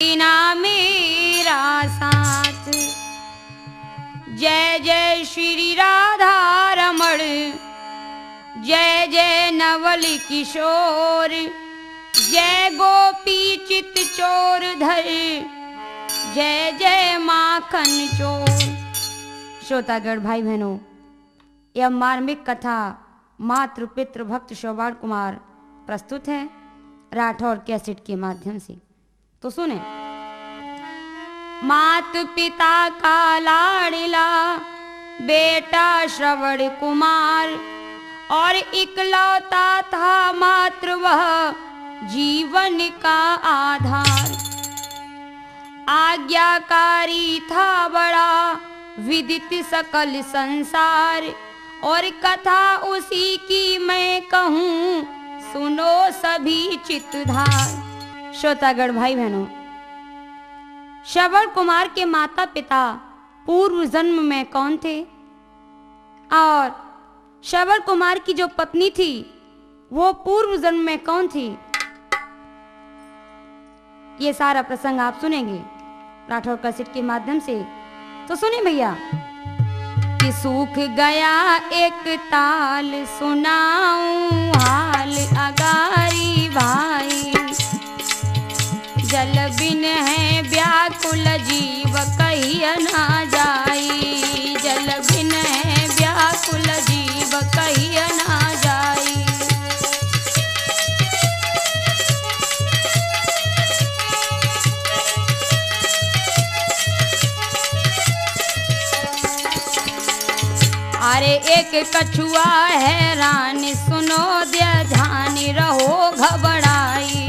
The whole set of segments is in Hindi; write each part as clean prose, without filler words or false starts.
ना मेरा साथ। जय जय श्री राधा रमण, जय जय नवल किशोर, जय गोपी चित चोर धर, जय जय माखन चोर। श्रोतागण भाई बहनों, यह मार्मिक कथा मातृ पितृ भक्त शोभान कुमार प्रस्तुत है राठौर कैसेट के माध्यम से। तो सुने। मात पिता का लाडला बेटा श्रवण कुमार, और इकलौता था मात्र वह जीवन का आधार। आज्ञाकारी था बड़ा विदित सकल संसार, और कथा उसी की मैं कहूँ सुनो सभी चित्तधार। श्रोतागण भाई बहनों, श्रवण कुमार के माता पिता पूर्व जन्म में कौन थे, और श्रवण कुमार की जो पत्नी थी वो पूर्व जन्म में कौन थी, ये सारा प्रसंग आप सुनेंगे राठौर कैसेट के माध्यम से। तो सुने भैया कि सूख गया एक ताल सुनाऊं हाल अगारी भाई, जल बिन है व्याकुल जीव कहिया ना जाई, जल बिन है व्याकुल जीव कहिया ना जाई। अरे एक कछुआ हैरान सुनो दे ध्यान रहो घबराई,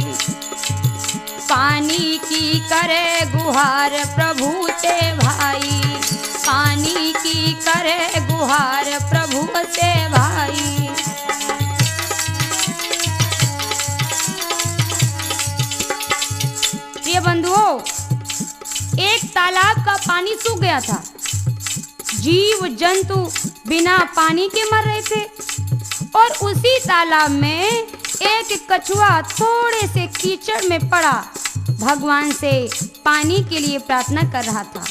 पानी की करे गुहार प्रभु से भाई, पानी की करे गुहार प्रभु से भाई। प्रिय बंधुओं, एक तालाब का पानी सूख गया था। जीव जंतु बिना पानी के मर रहे थे, और उसी तालाब में एक कछुआ थोड़े से कीचड़ में पड़ा भगवान से पानी के लिए प्रार्थना कर रहा था।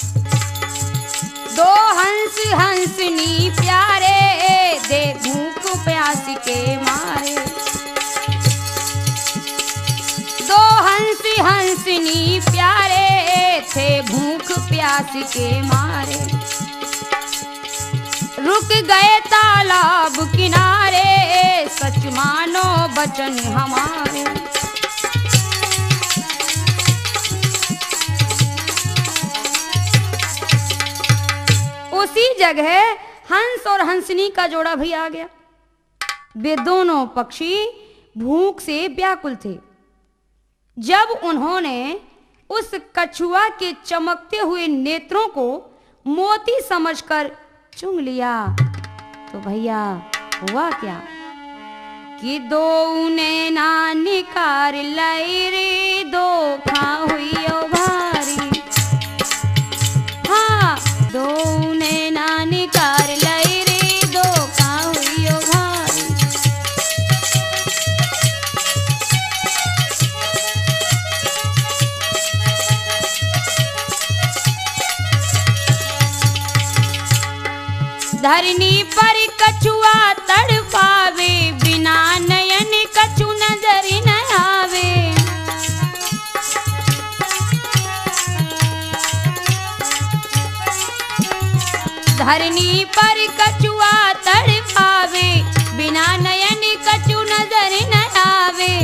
दो हंस हंसनी प्यारे दे भूख प्यास के मारे, दो हंस हंसनी प्यारे थे भूख प्यास के मारे। रुक गए तालाब किनारे सच मानो बचन हमारे। उसी जगह हंस और हंसनी का जोड़ा भी आ गया। वे दोनों पक्षी भूख से व्याकुल थे। जब उन्होंने उस कछुआ के चमकते हुए नेत्रों को मोती समझकर चुंग लिया, तो भैया हुआ क्या कि दो नैना निकार लाई रे, दो खा हुई ओ भारी। हाँ, दो नैना निकार लाई रे, दो खा हुई ओ भारी। धरनी पर कछुआ तड़पावे, बिना नयन कछु नजर न आवे। धरनी पर कछुआ तड़पावे, बिना नयन कछु नजर न आवे।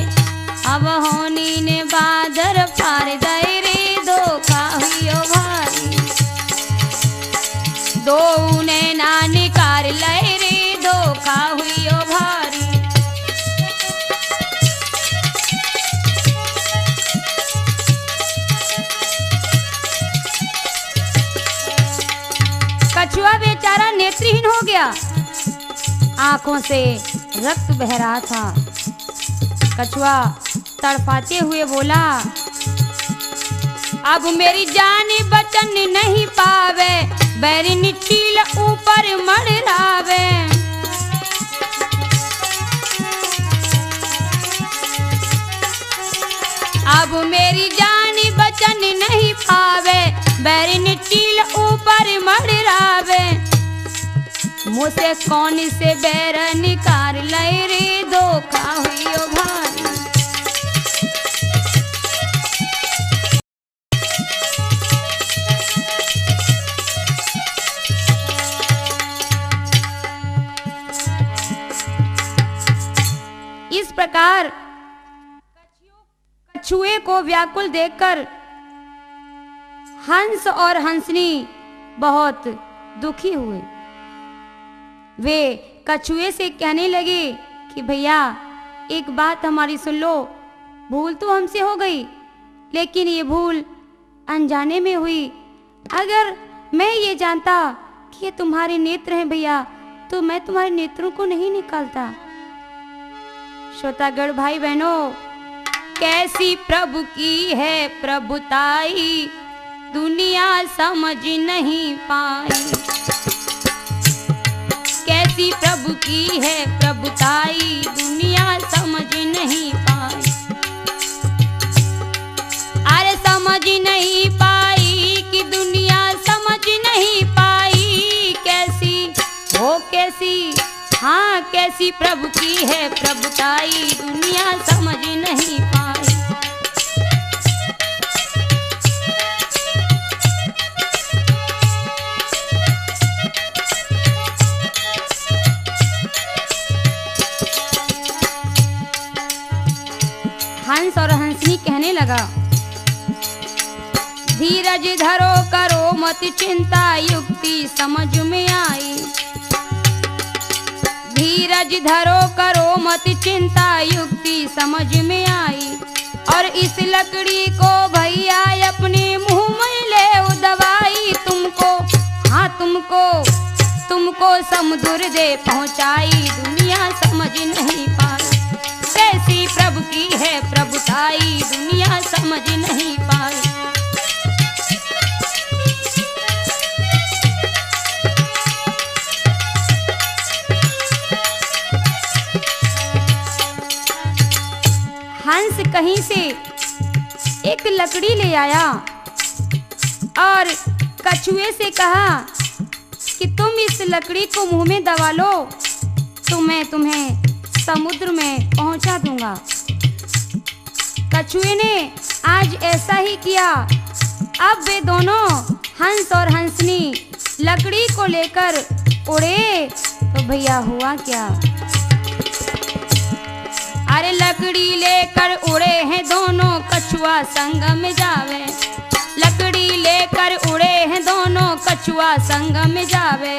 अब होनी ने बादर पार दे रे, दो खा हुई ओ भारी। दो नैना निकार लय रे, दो खा हुई ओ भारी। कछुआ बेचारा नेत्रहीन हो गया, आंखों से रक्त बह रहा था। कछुआ तड़पाते हुए बोला, अब मेरी जान बचन नहीं पावे, बैरिन चील ऊपर मड़रावे। अब मेरी जान बचन वचन नहीं पावे, बैरिन चील ऊपर मड़रावे। मुझसे कौन से बैर निकार लय रे, धोखा हुई भारी। इस प्रकार कछुए को व्याकुल देखकर हंस और हंसनी बहुत दुखी हुए। वे कछुए से कहने लगे कि भैया एक बात हमारी सुन लो, भूल तो हमसे हो गई, लेकिन ये भूल अनजाने में हुई। अगर मैं ये जानता कि ये तुम्हारे नेत्र हैं भैया, तो मैं तुम्हारे नेत्रों को नहीं निकालता। श्रोतागण भाई बहनों, कैसी प्रभु की है प्रभुताई, दुनिया समझ नहीं पाई। कैसी प्रभु की है प्रभुताई, दुनिया समझ नहीं पाई। अरे समझ नहीं पाई कि दुनिया समझ नहीं पाई। कैसी वो कैसी, हाँ कैसी प्रभु की है प्रभुताई, दुनिया समझ नहीं पाई। हंस और हंसनी कहने लगा, धीरज धरो करो मत चिंता, युक्ति समझ में आई। धीरज धरो करो मत चिंता, युक्ति समझ में आई। और इस लकड़ी को भैया अपने मुंह में ले दवाई। तुमको, हाँ तुमको समुद्र दे पहुंचाई, दुनिया समझ नहीं पाई। कैसी प्रभु की है प्रभुताई, दुनिया समझ नहीं पाई। हंस कहीं से एक लकड़ी ले आया और कछुए से कहा कि तुम इस लकड़ी को मुंह में दबा लो, तो मैं तुम्हें समुद्र में पहुंचा दूंगा। कछुए ने आज ऐसा ही किया। अब वे दोनों हंस और हंसनी लकड़ी को लेकर उड़े। तो भैया हुआ क्या, अरे लकड़ी लेकर उड़े हैं दोनों, कछुआ संग में जावे। लकड़ी लेकर उड़े हैं दोनों, कछुआ संग में जावे।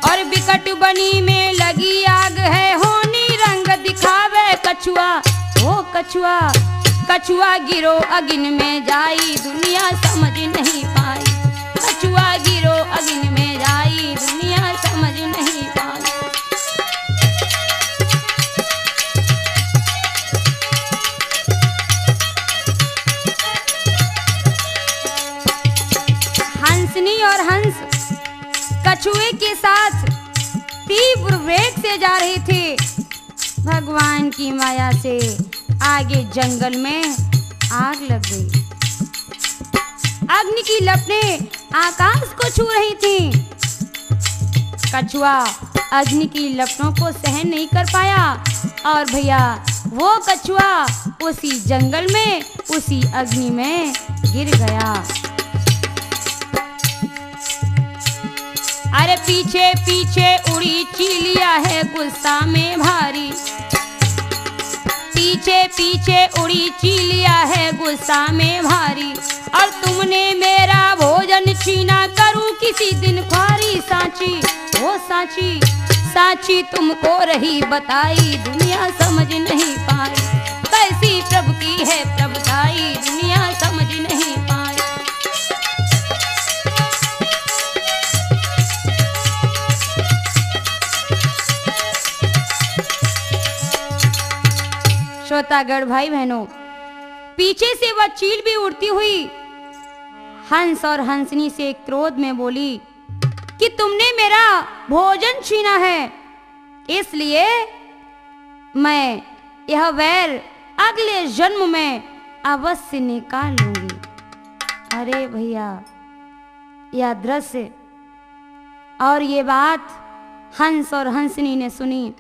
और बिकट बनी में लगी आग है, होनी रंग दिखावे। कछुआ ओ कछुआ, कछुआ गिरो अगिन में जाई, दुनिया समझ नहीं पाई। कछुआ गिरो अगिन में जाई, दुनिया समझ नहीं पाई। हंसनी और हंस कछुए के साथ तीव्र वेग से जा रहे थे। भगवान की माया से आगे जंगल में आग लग गई। अग्नि की लपटें आकाश को छू रही थीं। कछुआ अग्नि की लपटों को सहन नहीं कर पाया और भैया वो कछुआ उसी जंगल में, उसी अग्नि में गिर गया। अरे पीछे पीछे उड़ी चीलिया है गुस्सा में भारी। पीछे पीछे उड़ी चीलिया है गुस्सा में भारी। और तुमने मेरा भोजन छीना, करूं किसी दिन ख्वारी। सांची ओ सांची, सांची तुमको रही बताई, दुनिया समझ नहीं पाई। कैसी प्रभु की है प्रभुताई, दुनिया समझ नहीं पाई। श्रोतागण भाई बहनों, पीछे से वह चील भी उड़ती हुई हंस और हंसनी से क्रोध में बोली कि तुमने मेरा भोजन छीना है, इसलिए मैं यह वैर अगले जन्म में अवश्य निकाल लूंगी। अरे भैया, यह दृश्य और ये बात हंस और हंसनी ने सुनी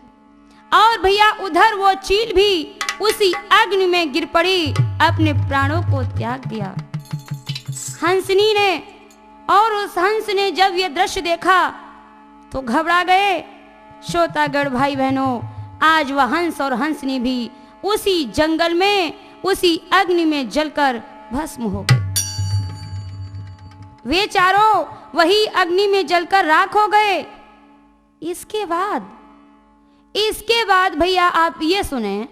और भैया उधर वो चील भी उसी अग्नि में गिर पड़ी, अपने प्राणों को त्याग दिया। हंसनी ने और उस हंस ने जब ये दृश्य देखा तो घबरा गए। श्रोतागढ़ भाई बहनों, आज वह हंस और हंसनी भी उसी जंगल में उसी अग्नि में जलकर भस्म हो गए। वे चारों वही अग्नि में जलकर राख हो गए। इसके बाद भैया आप ये सुने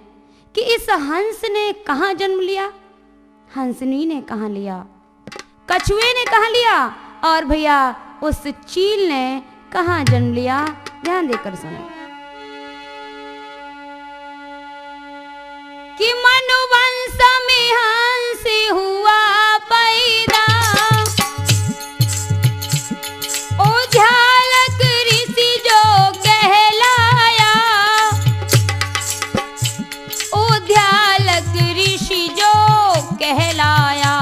कि इस हंस ने कहां जन्म लिया, हंसनी ने कहां लिया, कछुए ने कहां लिया और भैया उस चील ने कहां जन्म लिया। ध्यान देकर सुने कि मनुवंश में हंस हुआ पैदा, उद्यालक ऋषि जो कहलाया, उद्यालक ऋषि जो कहलाया,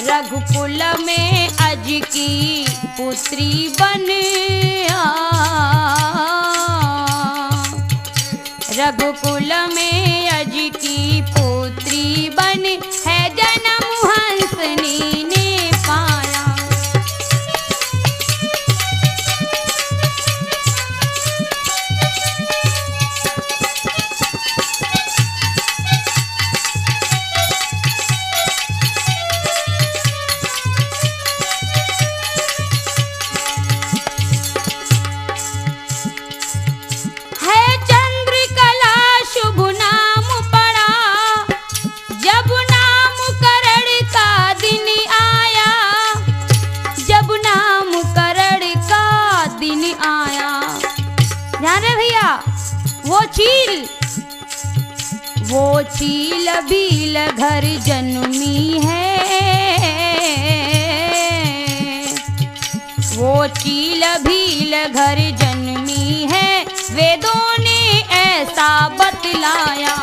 रघुकुल में अज की पुत्री बनिया, रघुकुल में अज की पुत्री बन है जन्म हंसनी ने पाया। वो चील भील घर जन्मी है, वो चील भील घर जन्मी है, वेदों ने ऐसा बतलाया।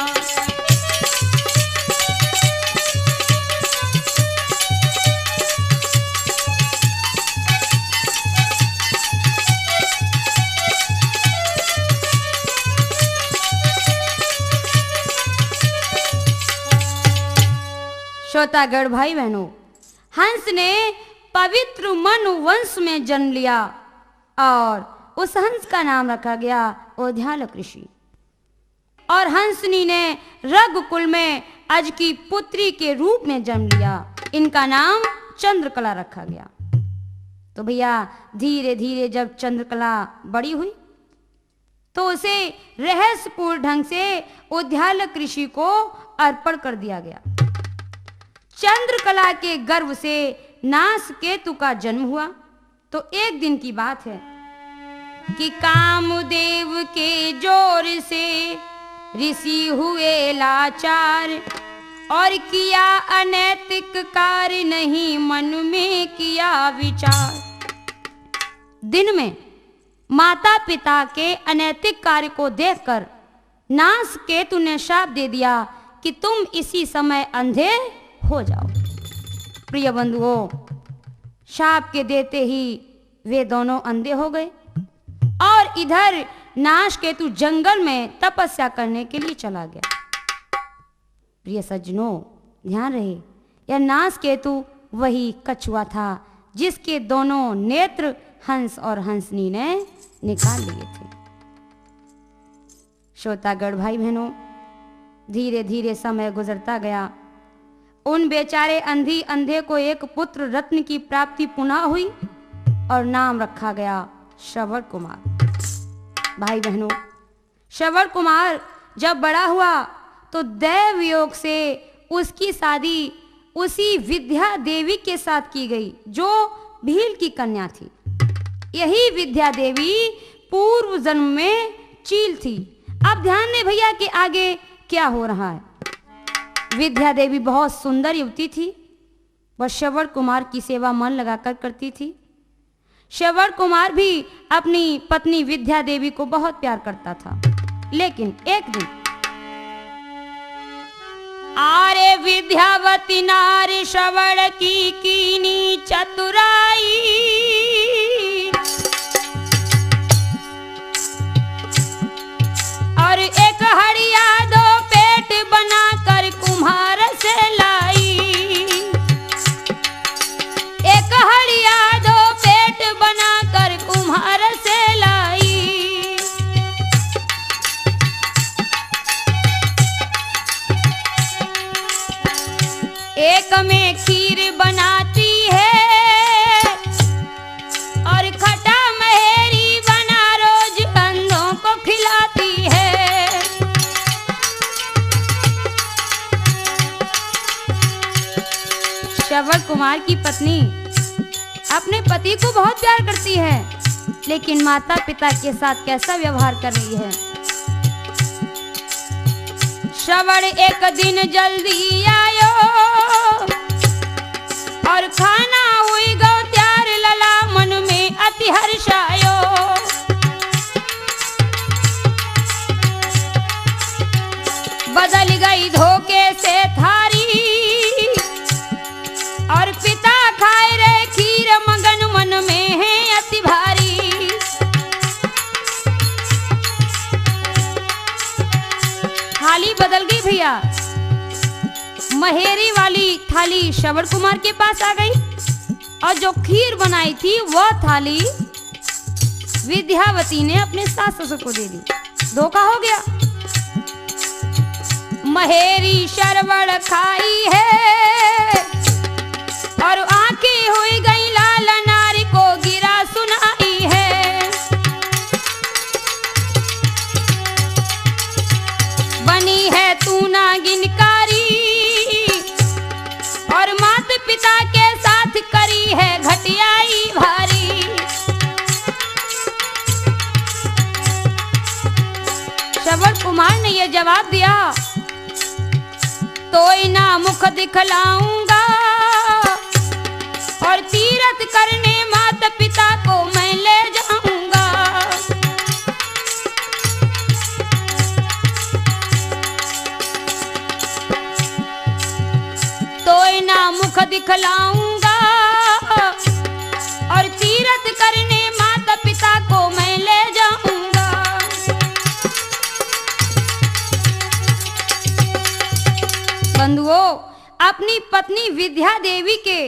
श्रोतागढ़ भाई बहनों, हंस ने पवित्र मनु वंश में जन्म लिया और उस हंस का नाम रखा गया उद्यालक ऋषि, और हंसनी ने रघुकुल में अज की पुत्री के रूप में जन्म लिया। इनका नाम चंद्रकला रखा गया। तो भैया धीरे धीरे जब चंद्रकला बड़ी हुई तो उसे रहस्यपूर्ण ढंग से उद्यालक ऋषि को अर्पण कर दिया गया। चंद्रकला के गर्भ से नासकेतु का जन्म हुआ। तो एक दिन की बात है कि कामदेव के जोर से ऋषि हुए लाचार, और किया अनैतिक कार्य नहीं मन में किया विचार। दिन में माता पिता के अनैतिक कार्य को देखकर नासकेतु ने शाप दे दिया कि तुम इसी समय अंधे हो जाओ। प्रिय बंधुओं, शाप के देते ही वे दोनों अंधे हो गए और इधर नासकेतु जंगल में तपस्या करने के लिए चला गया। प्रिय सज्जनों, ध्यान रहे, यह नासकेतु वही कछुआ था जिसके दोनों नेत्र हंस और हंसनी ने निकाल लिए थे। श्रोतागढ़ भाई बहनों, धीरे धीरे समय गुजरता गया। उन बेचारे अंधे को एक पुत्र रत्न की प्राप्ति पुनः हुई और नाम रखा गया श्रवण कुमार। भाई बहनों, श्रवण कुमार जब बड़ा हुआ तो दैव योग से उसकी शादी उसी विद्या देवी के साथ की गई जो भील की कन्या थी। यही विद्या देवी पूर्व जन्म में चील थी। अब ध्यान दें भैया कि आगे क्या हो रहा है। विद्या देवी बहुत सुंदर युवती थी। वह श्रवण कुमार की सेवा मन लगाकर करती थी। श्रवण कुमार भी अपनी पत्नी विद्या देवी को बहुत प्यार करता था। लेकिन एक दिन आरे विद्यावती नारी श्रवण की कीनी चतुराई, और एक हड़िया दो पेट बनाकर कुम्हार से लाई। एक हड़िया दो पेट बनाकर कुम्हार से लाई। एक में खीर बनाती है और खटा महेरी बना रोज अंधों को खिलाती है। श्रवण कुमार की पत्नी अपने पति को बहुत प्यार करती है, लेकिन माता पिता के साथ कैसा व्यवहार कर रही है। श्रवण एक दिन जल्दी आयो और खाना हुई गो त्यार, लला मन में अति हर्ष आयो। बदल गई धोखे से थारी और पिता खाए रहे खीर, मगन मन में है अति भारी। थाली बदल गई भैया, महेरी वाली थाली श्रवण कुमार के पास आ गई और जो खीर बनाई थी वह थाली विद्यावती ने अपने सास ससुर को दे दी। धोखा हो गया। महेरी श्रवण खाई है और आंखें हुई गई लाल, नारी को गिरा सुनाई है। बनी है तू नागिनकारी और माता पिता के साथ करी है घटियाई भारी। श्रवण कुमार ने यह जवाब दिया, तोय ना मुख दिखलाऊंगा और तीरथ करने माता पिता को मैं ले जाऊंगा। तोय ना मुख दिखलाऊंगा और तीरथ करने माता पिता को मैं ले जाऊंगा। बंधुओं, अपनी पत्नी विद्या देवी के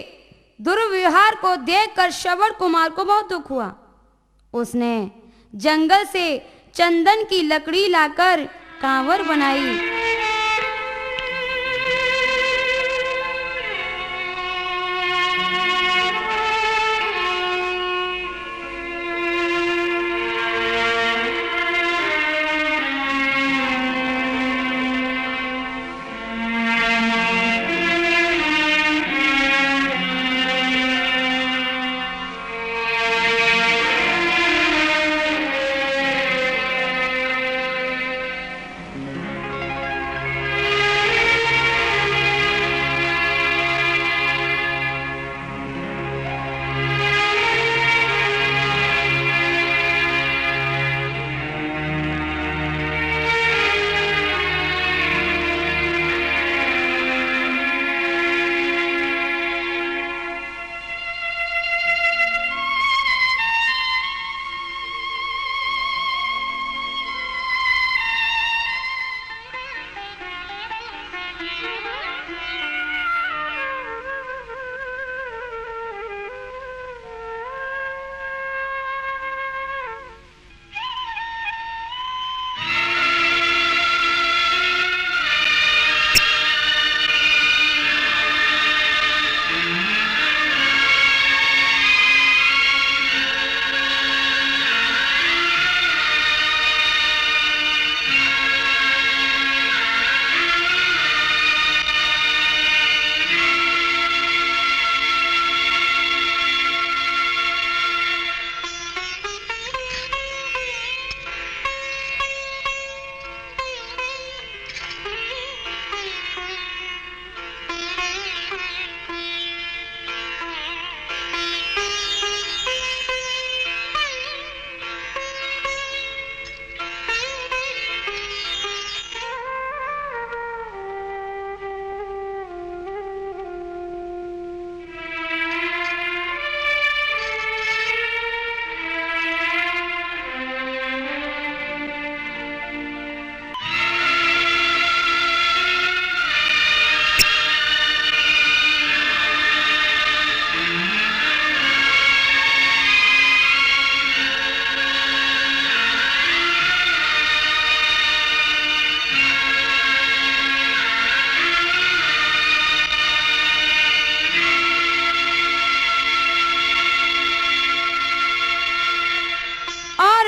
दुर्व्यवहार को देखकर श्रवण कुमार को बहुत दुख हुआ। उसने जंगल से चंदन की लकड़ी लाकर कांवर बनाई।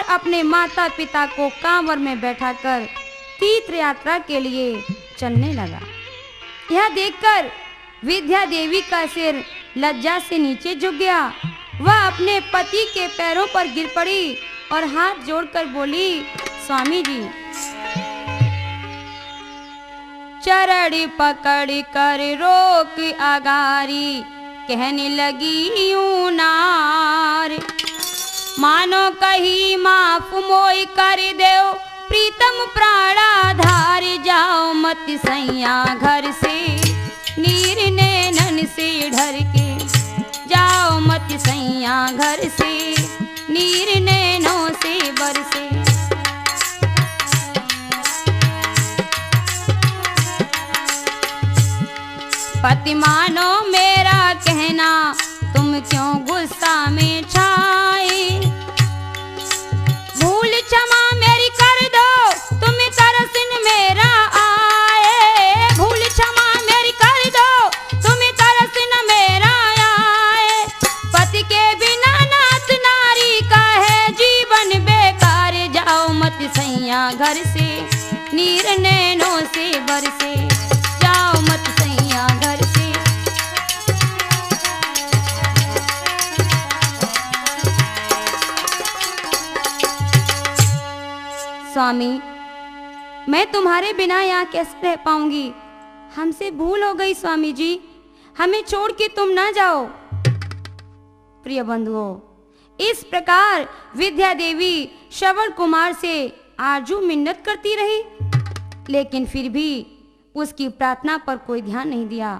अपने माता पिता को कांवर में बैठाकर तीर्थ यात्रा के लिए चलने लगा। यह देखकर विद्या देवी का सिर लज्जा से नीचे झुक गया। वह अपने पति के पैरों पर गिर पड़ी और हाथ जोड़कर बोली, स्वामी जी। चरण पकड़ कर रोक अगारी, कहने लगी यूं नार, मानो कही माफ मोई कर देओ, प्रीतम प्राणाधार, जाओ मत सैया घर से, नीर नैनन से ढर के, जाओ मत सैया घर से, नीर नैनों से बरसे। पति मानो मेरा कहना, तुम क्यों गुस्सा में छाए, भूल क्षमा मेरी कर दो, तुम तरसन मेरा आए, भूल क्षमा मेरी कर दो, तुम तरसन मेरा आए, पति के बिना नाथ नारी का है जीवन बेकार, जाओ मत सैया घर से, नीर नैनों से बरसे, जाओ मत सैया घर से। स्वामी, मैं तुम्हारे बिना यहाँ कैसे रह पाऊंगी, हमसे भूल हो गई स्वामी जी, हमें छोड़ के तुम ना जाओ। प्रिय बंधुओं, इस प्रकार विद्या देवी श्रवण कुमार से आरजू मिन्नत करती रही, लेकिन फिर भी उसकी प्रार्थना पर कोई ध्यान नहीं दिया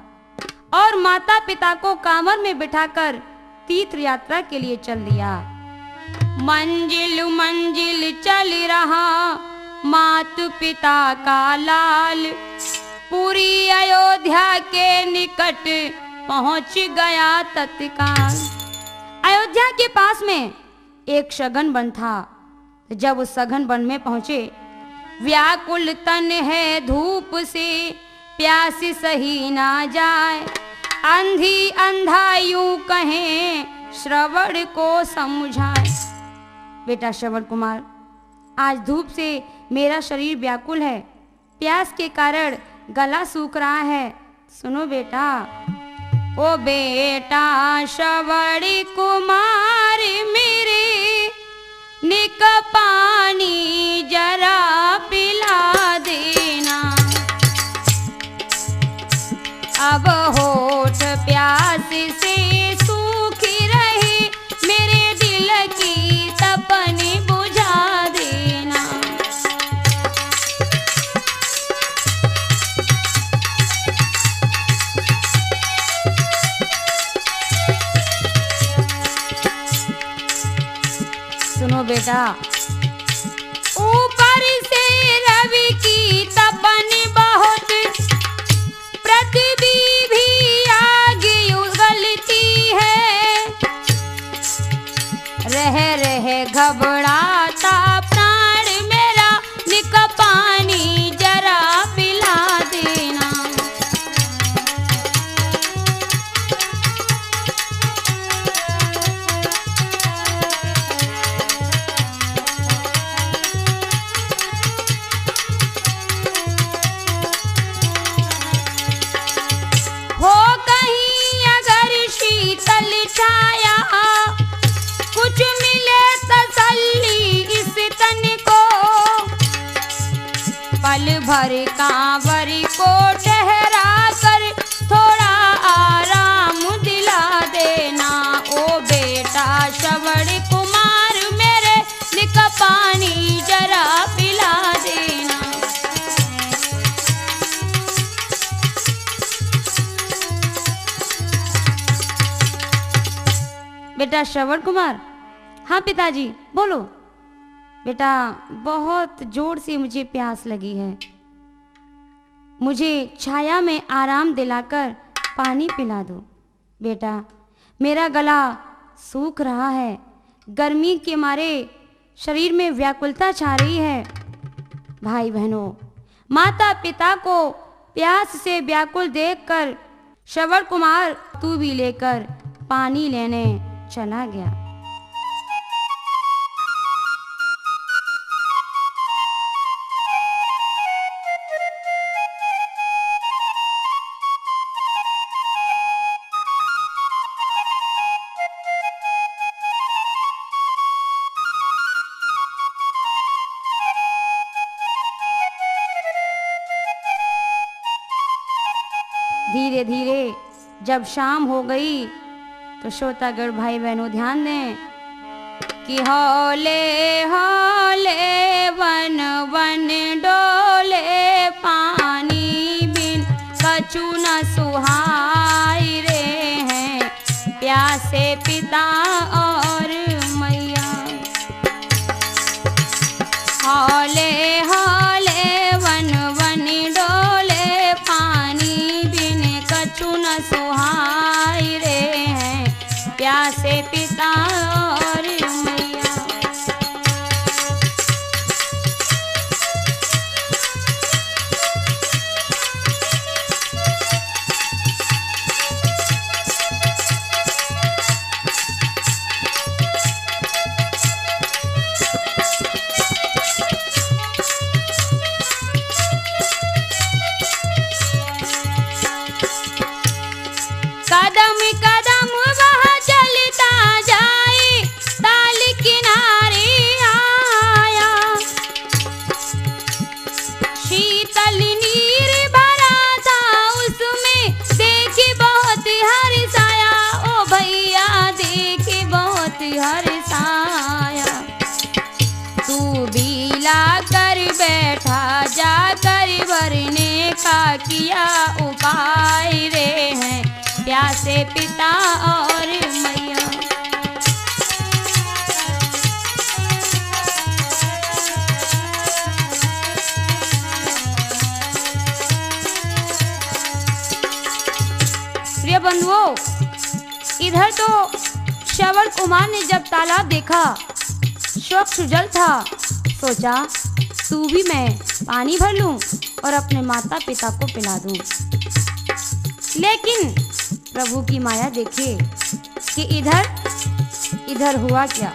और माता पिता को कांवर में बिठाकर तीर्थ यात्रा के लिए चल दिया। मंजिल मंजिल चल रहा माता पिता का लाल, पूरी अयोध्या के निकट पहुंच गया तत्काल। अयोध्या के पास में एक सघन वन था। जब उस सघन वन में पहुंचे, व्याकुल तन है धूप से, प्यास सही ना जाए, अंधी अंधा यूं कहें, श्रवण को समझाए। बेटा श्रवण कुमार, आज धूप से मेरा शरीर व्याकुल है, प्यास के कारण गला सूख रहा है, सुनो बेटा। ओ बेटा श्रवण कुमार मेरे, निक पानी जरा पिला देना, अब होठ प्यास से सूखी रहे, मेरे दिल की तपन बुझा देना। सुनो बेटा, ऊपर से रवि की तपन बहुत, पृथ्वी भी आग उगलती है, रह रह घबराता प्राण मेरा, निक पानी जरा पिला देना। हो कहीं अगर शीतल छाया, कुछ मिले तसल्ली इस तन को, पल भर कांवर को ठहरा कर थोड़ा आराम दिला देना। ओ बेटा श्रवण कुमार मेरे, निक पानी जरा पिला देना। बेटा श्रवण कुमार, हाँ पिताजी बोलो। बेटा बहुत जोर से मुझे प्यास लगी है, मुझे छाया में आराम दिलाकर पानी पिला दो। बेटा मेरा गला सूख रहा है, गर्मी के मारे शरीर में व्याकुलता छा रही है। भाई बहनों, माता पिता को प्यास से व्याकुल देखकर श्रवण कुमार तू भी लेकर पानी लेने चला गया। धीरे धीरे जब शाम हो गई तो श्रोतागढ़ भाई बहनों ध्यान दें कि हौले हौले वन वन डोले पानी बिन कछु न सुहाई रे हैं प्यासे पिता और मैया। हौले हौले वन वन डोले पानी बिन कछु न सुहाई रे हैं प्यासे पिता और मैया। कदम कदम वह चलता जाए ताल किनारे आया शीतल नीर भरा था उसमें देखे बहुत हर्षाया ओ भैया देखे बहुत हर्षाया। तू भी ला कर बैठा जाकर भरने का किया उपाय रे हैं प्यासे पिता और मैया। प्रिय बंधुओं, इधर तो श्रवण कुमार ने जब तालाब देखा स्वच्छ जल था, सोचा तू भी मैं पानी भर लूं और अपने माता पिता को पिला दूं। लेकिन प्रभु की माया देखिए कि इधर हुआ क्या।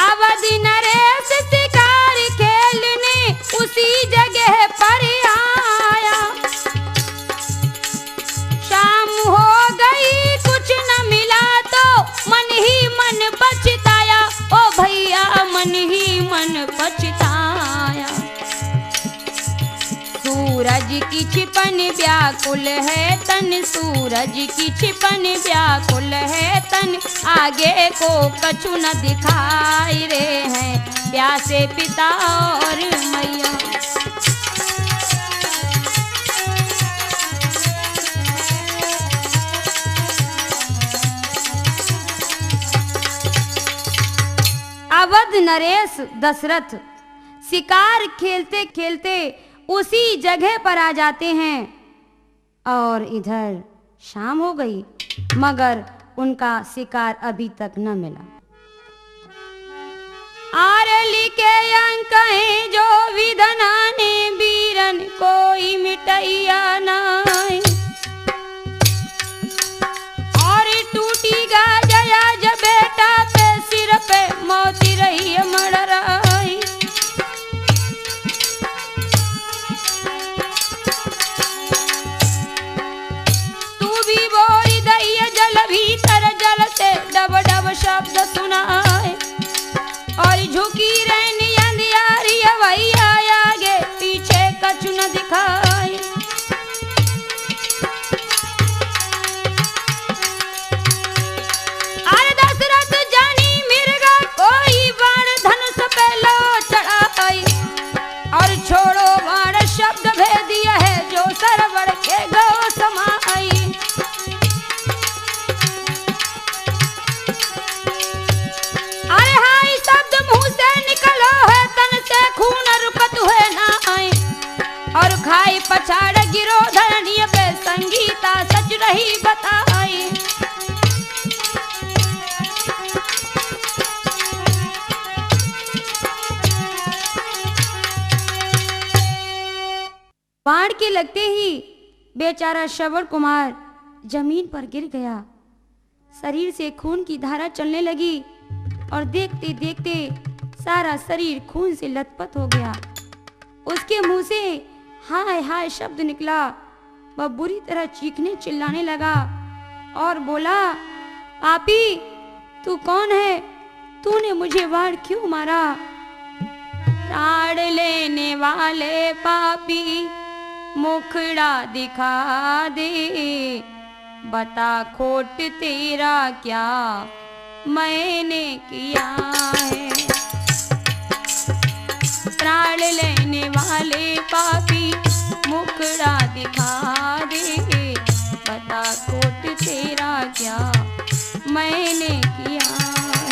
अवधि नरेश शिकार खेलने उसी जगह पर आया शाम हो गई कुछ न मिला तो मन ही मन पछताया ओ भैया मन ही मन पछताया। सूरज की छिपन व्याकुल है तन सूरज की छिपन व्याकुल है तन आगे को कछु न दिखाई रे हैं प्यासे पिता और मैया। अवध नरेश दशरथ शिकार खेलते खेलते उसी जगह पर आ जाते हैं और इधर शाम हो गई मगर उनका शिकार अभी तक न मिला। आरे लिखे अंक है जो विधना ने वीरन कोई मिटैया नाई और टूटी गा जया जब बेटा पे सिर पे मोती रही मड़राई। भीतर जल से डब डब शब्द सुनाए और झुकी रहनी अंधियारी वही आगे पीछे कछु न दिखाए। अरे दशरथ जानी मिर्गा कोई बाण धनुष पे लो चढ़ाई और छोड़ो बाण शब्द भेद दिया है जो सरवर के गो समाई। और खाई पछाड़ गिरो धरनी पे संगीता सच रही बताई। बाढ़ के लगते ही बेचारा श्रवण कुमार जमीन पर गिर गया। शरीर से खून की धारा चलने लगी और देखते देखते सारा शरीर खून से लथपथ हो गया। उसके मुंह से हाय हाय शब्द निकला। वह बुरी तरह चीखने चिल्लाने लगा और बोला, पापी तू कौन है? तूने मुझे वार क्यों मारा? प्राण लेने वाले पापी मुखड़ा दिखा दे, बता खोट तेरा क्या मैंने किया है। प्राण लेने वाले पापी मुखड़ा दिखा दे, बता खोट तेरा क्या मैंने किया है।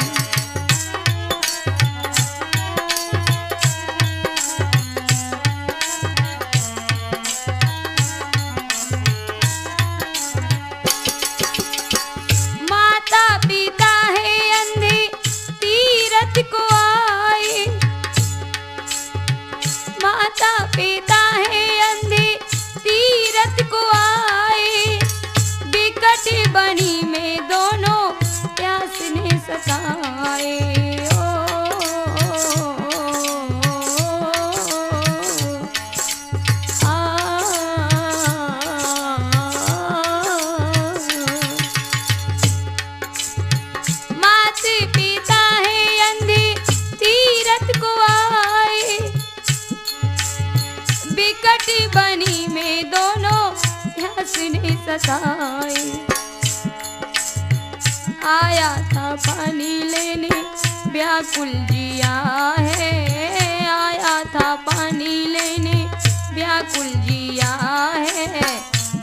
माता पिता है अंधे तीरथ को आए, माता पिता है अंधे तीरथ को आए, बिकट बनी में दोनों प्यास ने सताए। माता पिता है अंधे तीरथ को आए, बिकट बनी में दोनों प्यास ने सताए। आया था पानी लेने व्याकुल जिया है, आया था पानी लेने व्याकुल जिया है,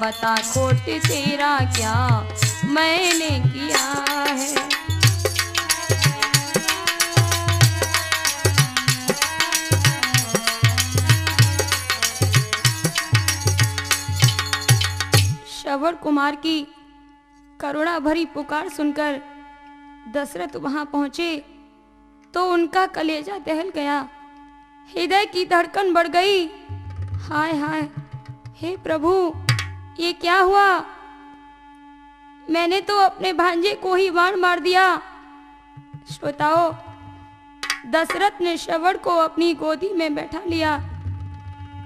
बता खोट तेरा क्या मैंने किया है। श्रवण कुमार की करुणा भरी पुकार सुनकर दशरथ वहां पहुंचे तो उनका कलेजा दहल गया, हृदय की धड़कन बढ़ गई। हाय हाय, हे प्रभु ये क्या हुआ? मैंने तो अपने भांजे को ही बाण मार दिया। श्रोताओं, दशरथ ने श्रवण को अपनी गोदी में बैठा लिया,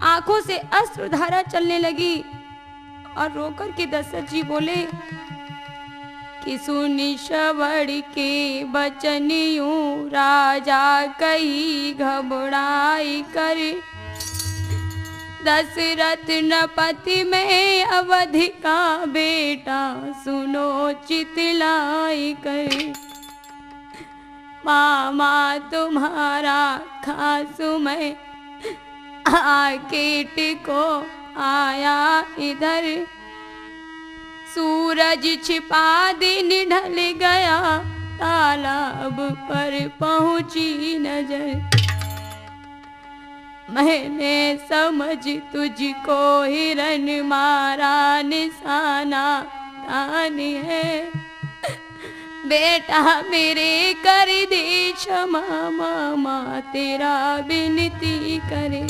आंखों से अश्रुधारा चलने लगी और रोकर के दशरथ जी बोले कि सुनि श्रवण के बचन यूं राजा कही घबराई कर, दशरथ नपति में अवधि का बेटा सुनो चितलाई कर। मामा तुम्हारा खासु में आकेट को आया इधर, सूरज छिपा दिन ढल गया, तालाब पर पहुंची नजर। मैंने समझ तुझको हिरन मारा निशाना तान है, बेटा मेरे कर दे क्षमा, मामा तेरा विनती करे।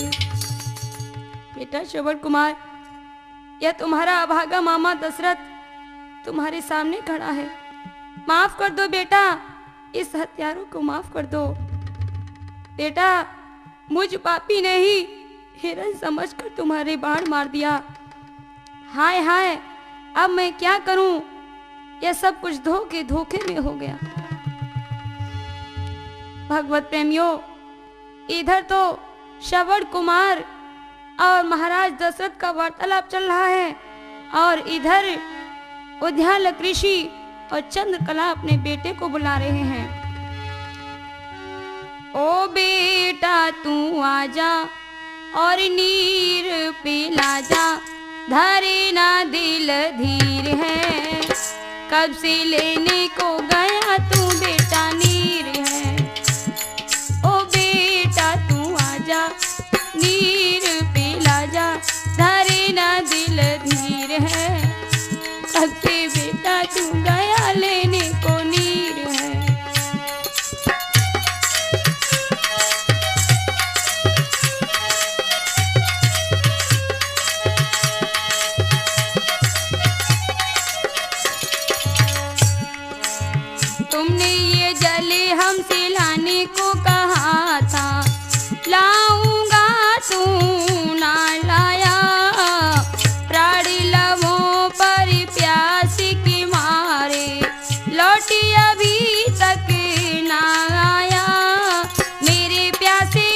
बेटा श्रवण कुमार, यह तुम्हारा अभागा मामा दशरथ तुम्हारे सामने खड़ा है, माफ कर दो बेटा, इस हत्यारों को माफ कर दो। बेटा मुझ पापी ने ही हिरन समझकर तुम्हारे बाण मार दिया। हाय हाय, अब मैं क्या करूं? यह सब कुछ धोखे में हो गया। भगवत प्रेमियों, इधर तो श्रवण कुमार और महाराज दशरथ का वार्तालाप चल रहा है और इधर उद्यालक ऋषि और चंद्रकला अपने बेटे को बुला रहे हैं। ओ बेटा तू आजा और नीर पिला जा, धरे ना दिल धीर है, कब से लेने को गया तू बेटा नीर है। ओ बेटा तू आजा नीर पिला जा, धरे ना दिल धीर है, कब से बेटा तू गया लेने को नीर है। तुमने ये जले हमसे लाने को कहा था, लाऊंगा तू ना लाया, प्राण लबों पर प्यास के मारे लौटी अभी तक ना आया, मेरे प्यासे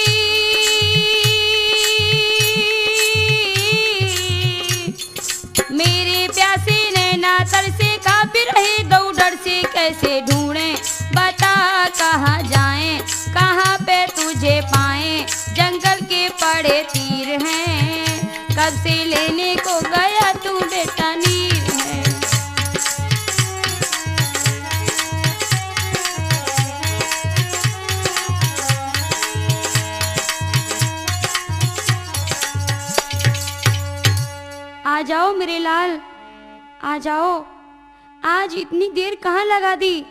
कैसे ढूंढें बता कहाँ जाएं, कहाँ पे तुझे पाएं, जंगल के पड़े तीर हैं, कब से लेने को गया तू बेटा नीर है। आ जाओ मेरे लाल, आ जाओ, आज इतनी देर कहाँ लगा दी,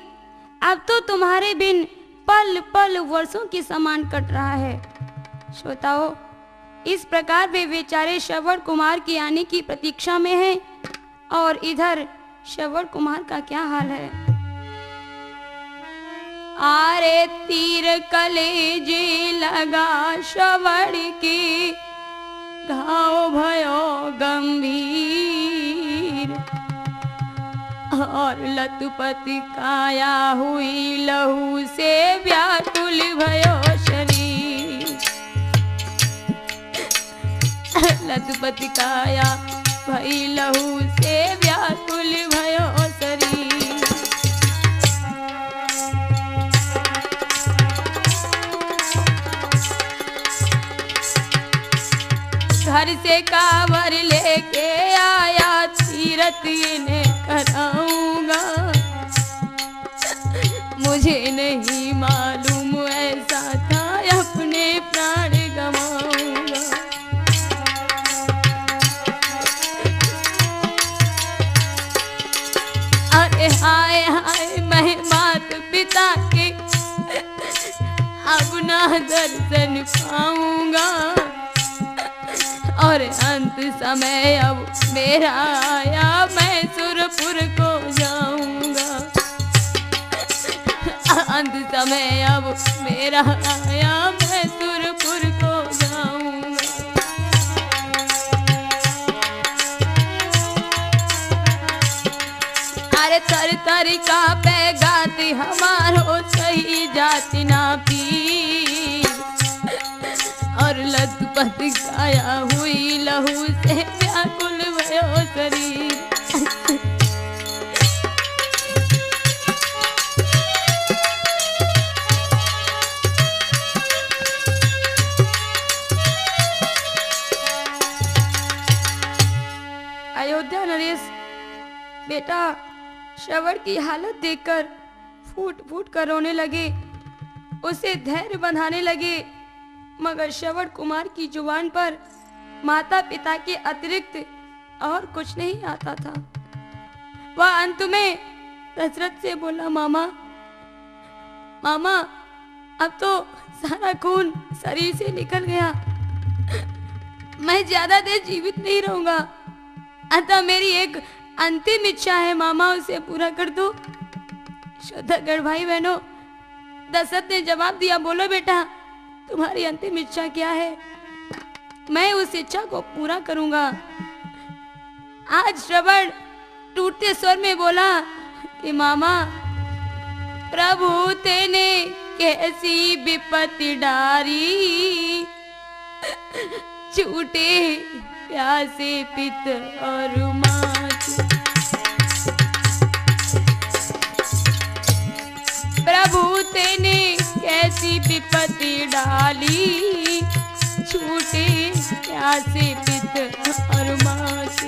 अब तो तुम्हारे बिन पल पल वर्षों के समान कट रहा है। श्रोताओ, इस प्रकार वे बेचारे श्रवण कुमार के आने की प्रतीक्षा में हैं और इधर श्रवण कुमार का क्या हाल है। आरे तीर कलेजे लगा श्रवण के, घाव भयो गंभीर, और लतपति काया हुई लहू से व्याकुल भयो शरीर। लतपति काया भई लहू से व्याकुल भयो शरीर। घर से कांवर लेके आया, तीरथ इन्हें कराऊंगा, मुझे नहीं मालूम ऐसा था अपने प्राण गवाऊंगा। अरे हाय हाय मैं मात पिता के अब ना दर्शन पाऊंगा, और अंत समय अब मेरा आया, मैं सुरपुर को जाऊंगा। अंत समय अब मेरा आया, मैं सुरपुर को जाऊंगा। अरे तर तर का पैगाती हमारो सही जाति ना पीर, और लतपत काया हुई लहू से व्याकुल भयो शरीर। अयोध्या नरेश बेटा श्रवण की हालत देखकर फूट फूट कर रोने लगे, उसे धैर्य बंधाने लगे, मगर श्रवण कुमार की जुबान पर माता पिता के अतिरिक्त और कुछ नहीं आता था। वह अंत में दशरथ से बोला, मामा मामा अब तो सारा खून शरीर से निकल गया, मैं ज्यादा देर जीवित नहीं रहूंगा, अतः मेरी एक अंतिम इच्छा है मामा, उसे पूरा कर दो। श्रद्धागढ़ भाई बहनों, दशरथ ने जवाब दिया, बोलो बेटा तुम्हारी अंतिम इच्छा क्या है, मैं उस इच्छा को पूरा करूंगा। आज श्रवण टूटते स्वर में बोला कि मामा प्रभु तेने कैसी विपत्ति डारी, छूटे प्यासे पित और मात, प्रभु तेने कैसी विपत्ति डाली, छूटे प्यासे पित और मात।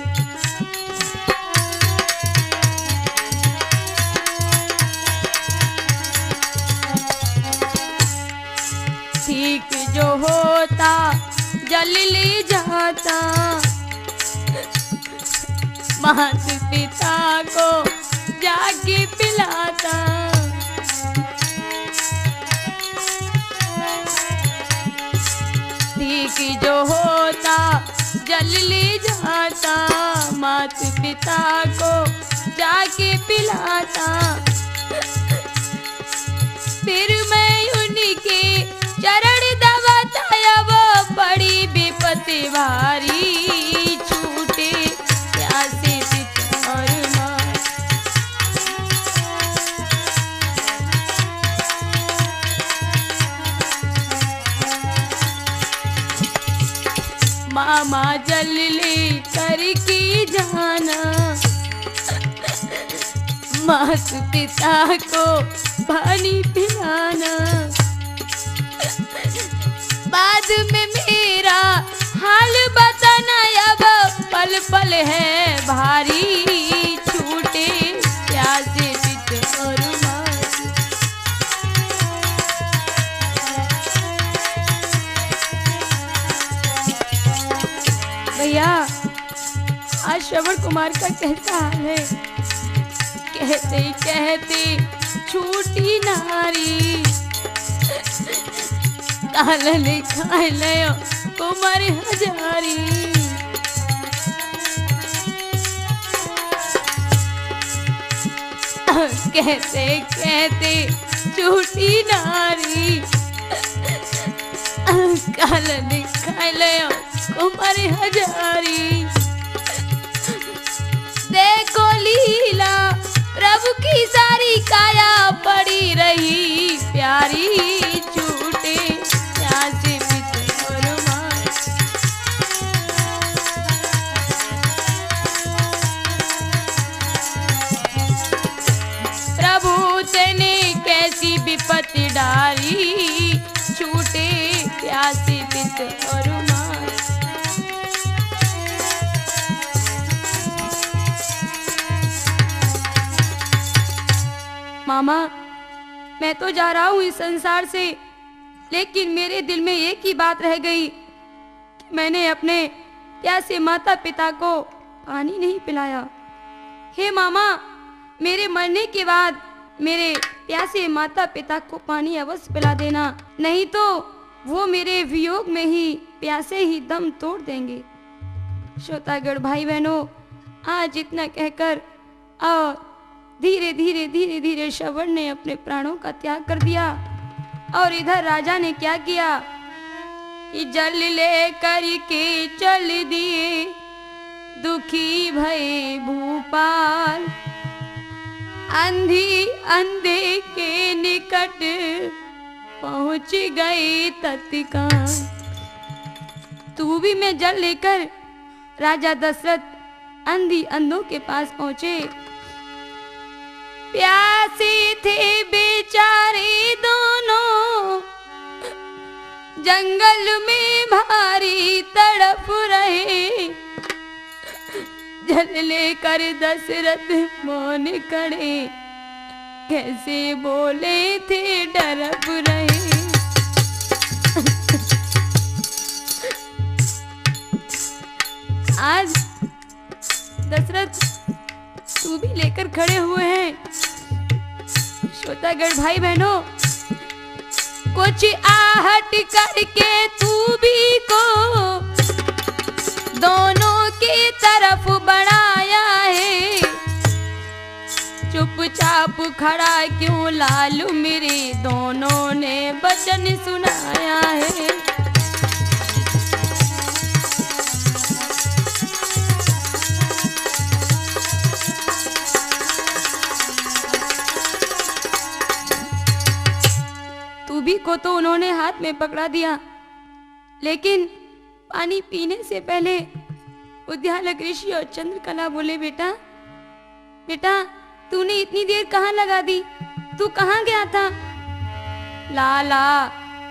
ठीक जो होता जल ले जाता, मात पिता को जाके पिलाता, ठीक जो होता जल ले जाता, मात पिता को जाके पिलाता, फिर मैं उनके चरण दबाता, वो बड़ी विपत्ति भारी, छूटे प्यासे पिता और मात। मामा जल ले कर की जाना, मात पिता को पानी पिलाना, बाद में मेरा हाल बताना, अब पल पल है भारी, छूटे प्यासे पित और मात। भैया आज श्रवण कुमार का कैसा हाल है। कहते कहते छूटी नारी, काल लिखा लयो कुमार हजारी। कहते कहते छूटी नारी, काल लिखा लयो कुमार हजारी। देखो लीला प्रभु की सारी, काया पड़ी रही प्यारी, छूटे प्यासे पित और मात। प्रभु तेने कैसी विपत्ति डाली, छूटे प्यासे पित और मात। मामा मैं तो जा रहा हूँ इस संसार से, लेकिन मेरे दिल में एक ही बात रह गई कि मैंने अपने प्यासे माता पिता को पानी नहीं पिलाया। हे मामा मेरे मरने के बाद मेरे प्यासे माता पिता को पानी अवश्य पिला देना, नहीं तो वो मेरे वियोग में ही प्यासे ही दम तोड़ देंगे। श्रोतागण भाई बहनों आज इतना कहकर और धीरे धीरे धीरे धीरे श्रवण ने अपने प्राणों का त्याग कर दिया। और इधर राजा ने क्या किया कि जल ले करके चल दिए दुखी भये भूपाल, अंधी अंधे के निकट पहुंच गए तत्काल। तू भी में जल लेकर राजा दशरथ अंधी अंधों के पास पहुंचे। प्यासे थे बेचारे दोनों, जंगल में भारी तड़प रहे, जल लेकर दशरथ मौन खड़े, कैसे बोले थे डरप रहे। आज दशरथ तू भी लेकर खड़े हुए हैं। श्रोतागण भाई बहनों कुछ आहट करके तू भी को दोनों की तरफ बढ़ाया है, चुपचाप खड़ा क्यों लालू मेरे, दोनों ने वचन सुनाया है। तूबी को तो उन्होंने हाथ में पकड़ा दिया, लेकिन पानी पीने से पहले उद्यालक ऋषि और चंद्रकला बोले बेटा बेटा तूने इतनी देर कहाँ लगा दी, तू कहाँ गया था। लाला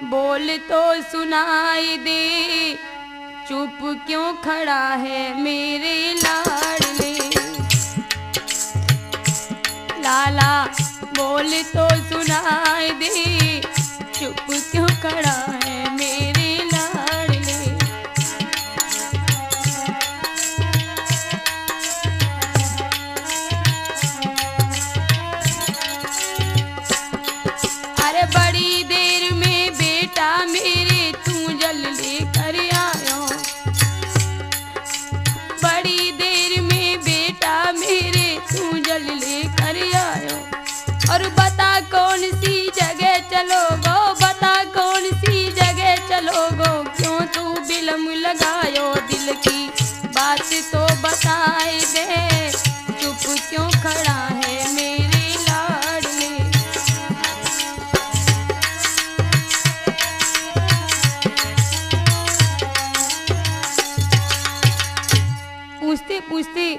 बोल तो सुनाई दे, चुप क्यों खड़ा है मेरे लाडले। लाला बोल तो सुनाई दे, चुप क्यों खड़ा है मेरे लाडले। अरे बड़ी देर में बेटा मेरे तू जल लेकर आयो, बड़ी देर में बेटा मेरे तू जल लेकर आयो। और बता कौन सी जगह चलोगो, बता कौन सी जगह चलोगो, क्यों तू बिलम लगायो, दिल की बात तो बताए दे, चुप क्यों खड़ा है मेरे लाडले। पूछते पूछते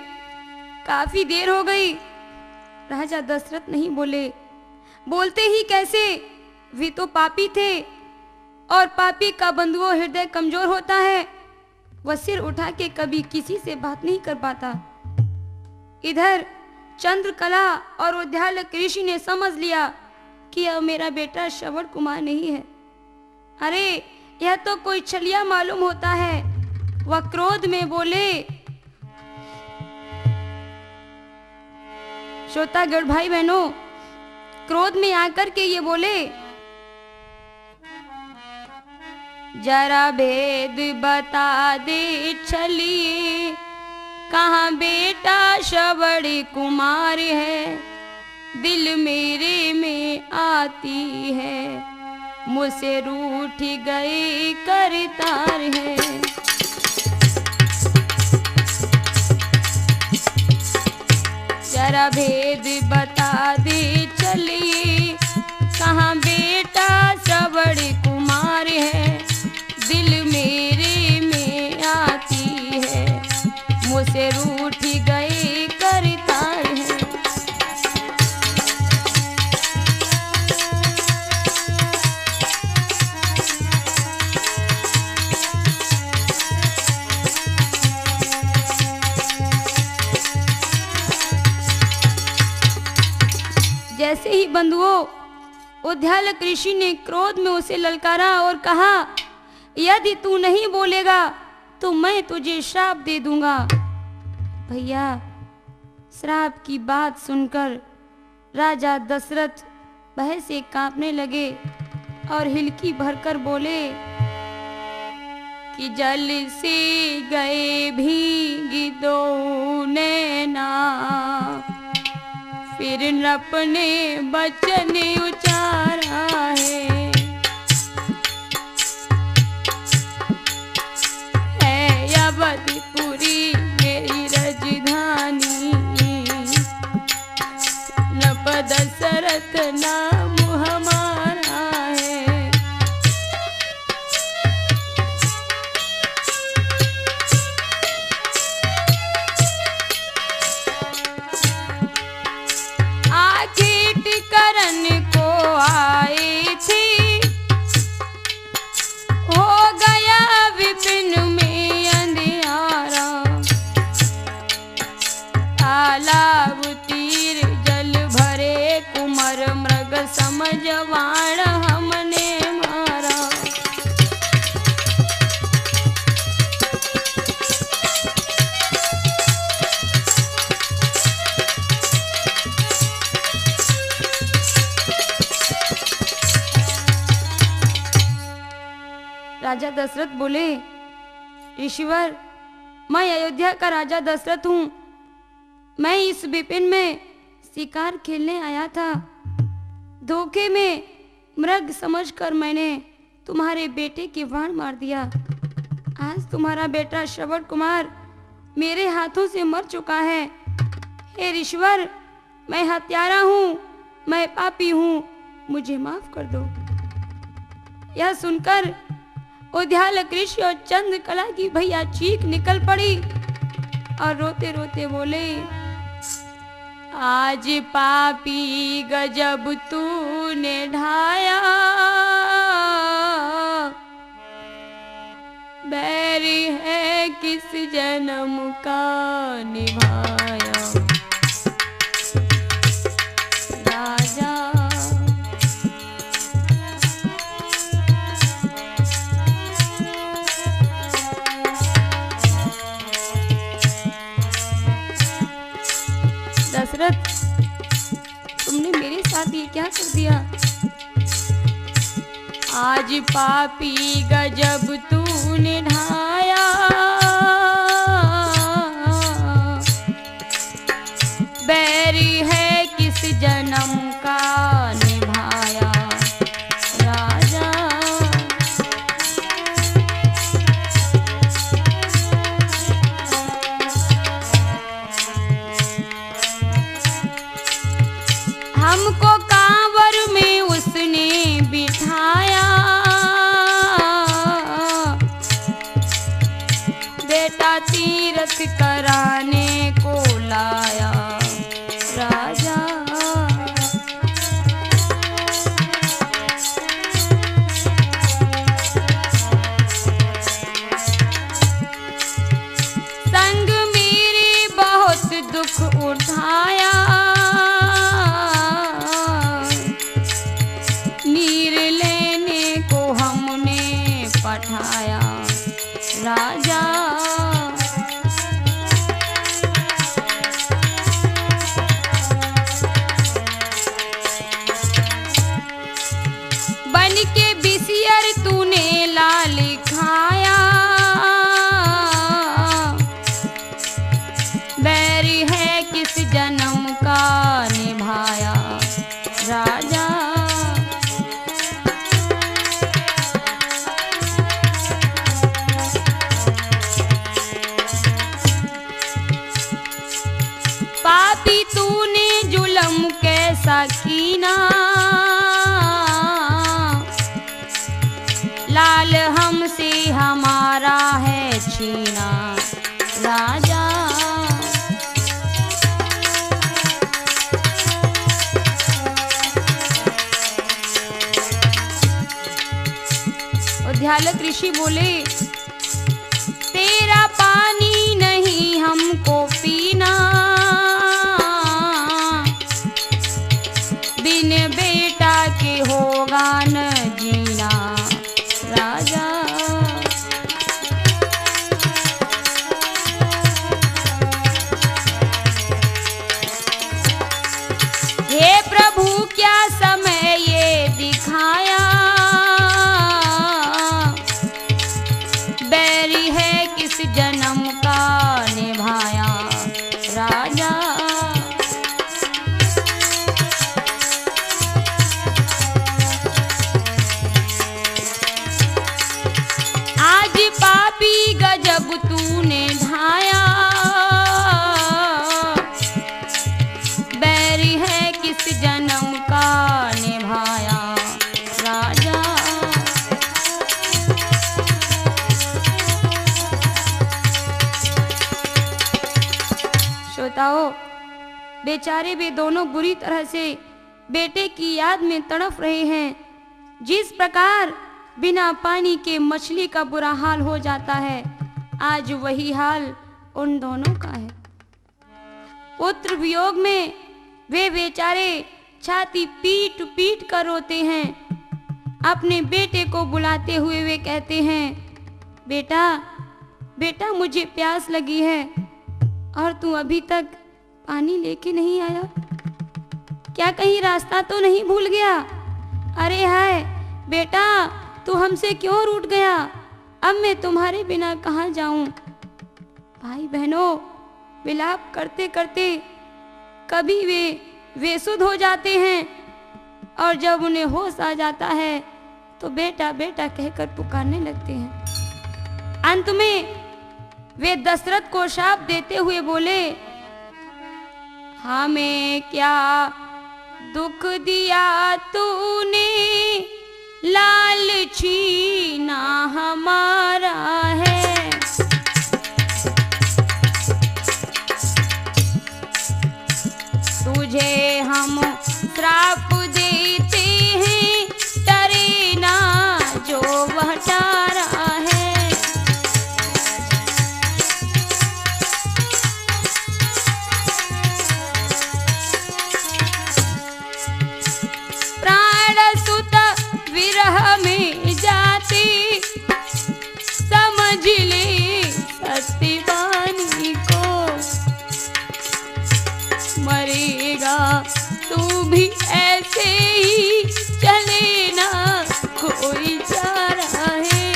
काफी देर हो गई, राजा दशरथ नहीं बोले। बोलते ही कैसे, वे तो पापी थे और पापी का बंधुओं हृदय कमजोर होता है, वह सिर उठा के कभी किसी से बात नहीं कर पाता। इधर चंद्रकला और उद्यालक ऋषि ने समझ लिया कि अब मेरा बेटा श्रवण कुमार नहीं है। अरे यह तो कोई छलिया मालूम होता है। वह क्रोध में बोले। श्रोतागण भाई बहनों, क्रोध में आकर के ये बोले, जरा भेद बता दे छलिए, कहाँ बेटा श्रवण कुमार है, दिल मेरे में आती है, मुझसे रूठ गए करतार है। जरा भेद बता दे चलिए, कहाँ बेटा श्रवण कुमार है, दिल मेरे में आती है, मुझसे रूठ गए करतार है। जैसे ही बंधुओं उद्यालक ऋषि ने क्रोध में उसे ललकारा और कहा, यदि तू नहीं बोलेगा तो मैं तुझे श्राप दे दूंगा। भैया, श्राप की बात सुनकर राजा दशरथ भय से कांपने लगे और हिलकी भरकर बोले कि जल से गए भीगी दो नैना, फिर अपने बचन उचारा है, अवधपुरी मेरी राजधानी, नप दशरथ नाम हमारा है। आखिट करन को आए थी, हो गया विपिन में अंधियारा, तालाब तीर जल भरे कुमर मृग समझवाण हमने मारा। राजा दशरथ बोले, ऋषिवर, मैं अयोध्या का राजा दशरथ हूँ। मैं इस विपिन में शिकार खेलने आया था। धोखे में मृग समझकर मैंने तुम्हारे बेटे की बाण मार दिया। आज तुम्हारा बेटा श्रवण कुमार मेरे हाथों से मर चुका है। हे ऋषिवर, मैं हत्यारा हूँ, मैं पापी हूँ, मुझे माफ कर दो। यह सुनकर उद्यालक ऋषि और चंद्रकला की भैया चीख निकल पड़ी और रोते रोते बोले, आज पापी गजब तूने ढाया, बैरी है किस जन्म का निभाया। राजा दशरथ, तुमने मेरे साथ ये क्या कर दिया? आज पापी गजब तूने ढाया, बैरी है किस जन्म का निभाया। राजा हमको कांवर में उसने बिठाया, बेटा तीरथ कराने को लाया। राजा राजा। पापी तूने जुल्म कैसा कीना, लाल हमसे हमारा है छीना, राजा। उद्यालक ऋषि बोले, तेरा पानी नहीं हमको पीना, बिन बेटा के होगा न जीना, राजा। हे प्रभु क्या समय ये दिखाया, बैरी है किस जन्म का निभाया, राजा। आज पापी गजब तूने ढाया, बैरी है किस जन्म का निभाया, राजा। श्रोताओ, बेचारे वे दोनों बुरी तरह से बेटे की याद में तड़प रहे हैं। जिस प्रकार बिना पानी के मछली का बुरा हाल हो जाता है, आज वही हाल उन दोनों का है। पुत्र वियोग में वे बेचारे छाती पीट पीट कर रोते हैं। अपने बेटे को बुलाते हुए वे कहते हैं, बेटा बेटा मुझे प्यास लगी है और तू अभी तक पानी लेके नहीं आया, क्या कहीं रास्ता तो नहीं भूल गया? अरे हाय बेटा, तू हमसे क्यों रूठ गया? अब मैं तुम्हारे बिना कहाँ जाऊं? भाई बहनों, विलाप करते करते कभी वे बेसुध हो जाते हैं और जब उन्हें होश आ जाता है तो बेटा बेटा कहकर पुकारने लगते हैं। अंत में वे दशरथ को शाप देते हुए बोले, हमें क्या दुख दिया तूने, लाल छीना हमारा है। तुझे हम श्राप देते हैं, डरे ना जो वह तारा है। विरह में जाते समझ ले सत्यवानी को, मरेगा तू भी ऐसे ही, चले ना कोई चारा है।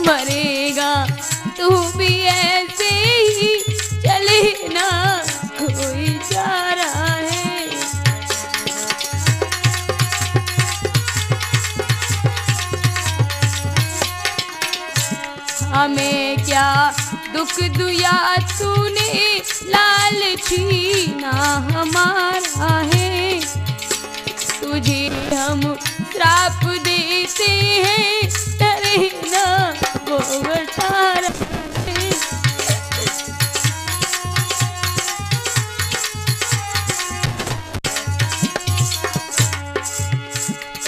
मरेगा तू भी ऐसे ही, चले ना कोई चारा है। हमें क्या दुख दिया तूने, लाल छीना हमारा है। तुझे हम श्राप देते हैं, डरे ना वो तारा है।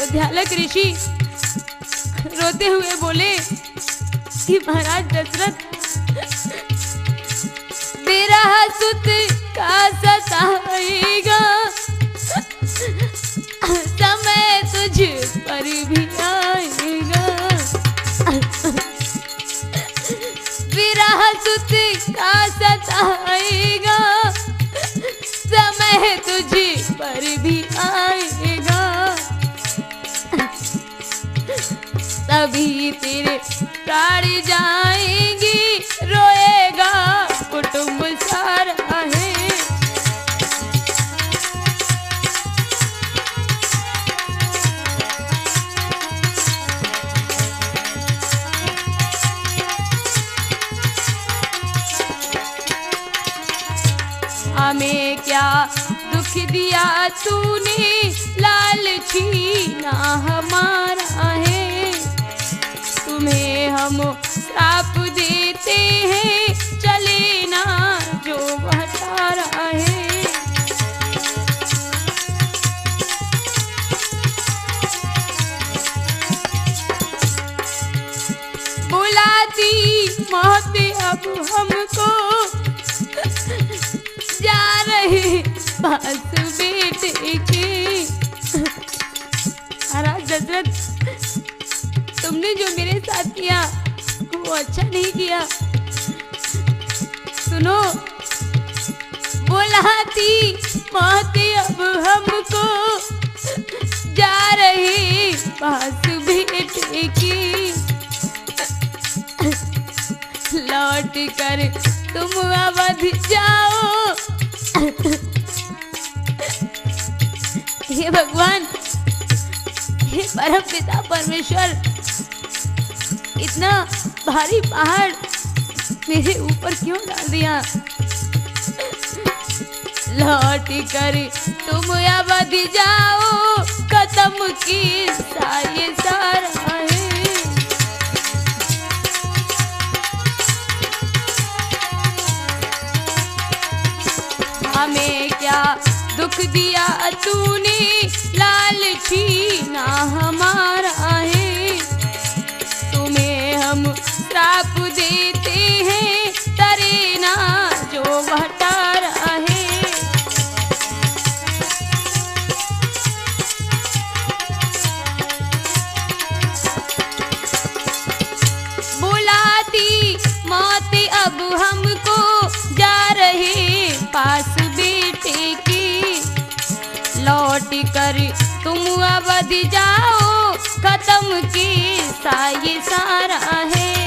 उद्यालक ऋषि रोते हुए बोले कि महाराज दशरथ, मेरा सुत का सताएगा, समय तुझ पर भी आएगा। मेरा सुत का सताएगा, समय तुझ पर भी आएगा। तभी तेरे प्राण जाएंगी, रोएगा कुटुंब सारा है। क्या दुख दिया तूने, लाल छीना हमारा है। तुम्हें हम श्राप देते हैं, चले ना जो हटा रहा है। बुलाती मौत अब हमको, जा रहे पास बेटे के। महाराज दशरथ, तुमने जो मेरे साथ किया वो अच्छा नहीं किया। सुनो, बुलाती मौत अब हमको, जा रहे पास बेटे की। लौट कर तुम अवध जाओ। हे भगवान, हे परम पिता परमेश्वर, इतना भारी पहाड़ मेरे ऊपर क्यों डाल दिया। लौट कर तुम अवध जाओ, खत्म की ये सारा है। हमें क्या दुख दिया तूने, लाल छीना हमारा है। तुम्हें हम श्राप देते हैं, तरे ना जो हटा रहा है। बुलाती मौत अब हमको, जा रहे पास बेटे की। लौट कर तुम अवध जाओ, खत्म की ये सारा है।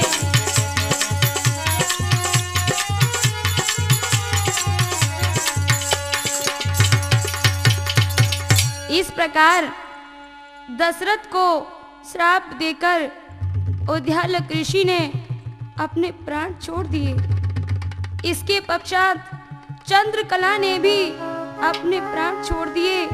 इस प्रकार दशरथ को श्राप देकर उद्यालक ऋषि ने अपने प्राण छोड़ दिए। इसके पश्चात चंद्रकला ने भी अपने प्राण छोड़ दिए।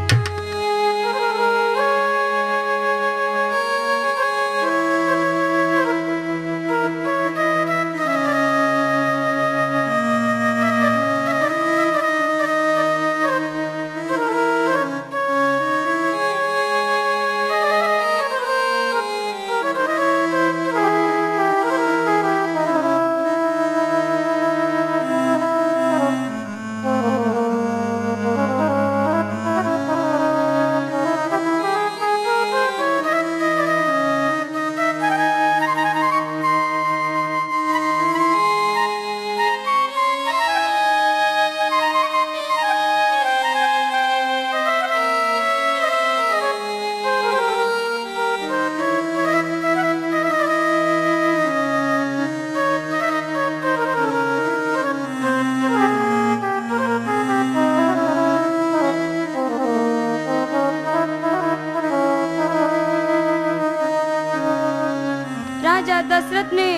राजा दशरथ ने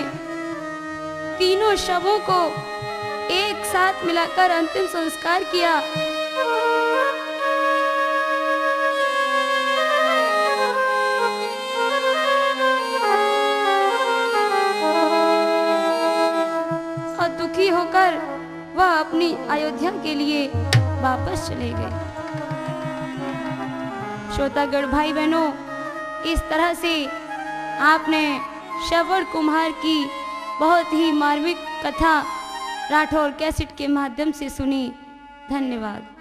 तीनों शवों को एक साथ मिलाकर अंतिम संस्कार किया। और दुखी होकर वह अपनी अयोध्या के लिए वापस चले गए। श्रोतागण भाई बहनों, इस तरह से आपने श्रवण कुमार की बहुत ही मार्मिक कथा राठौर कैसेट के माध्यम से सुनी। धन्यवाद।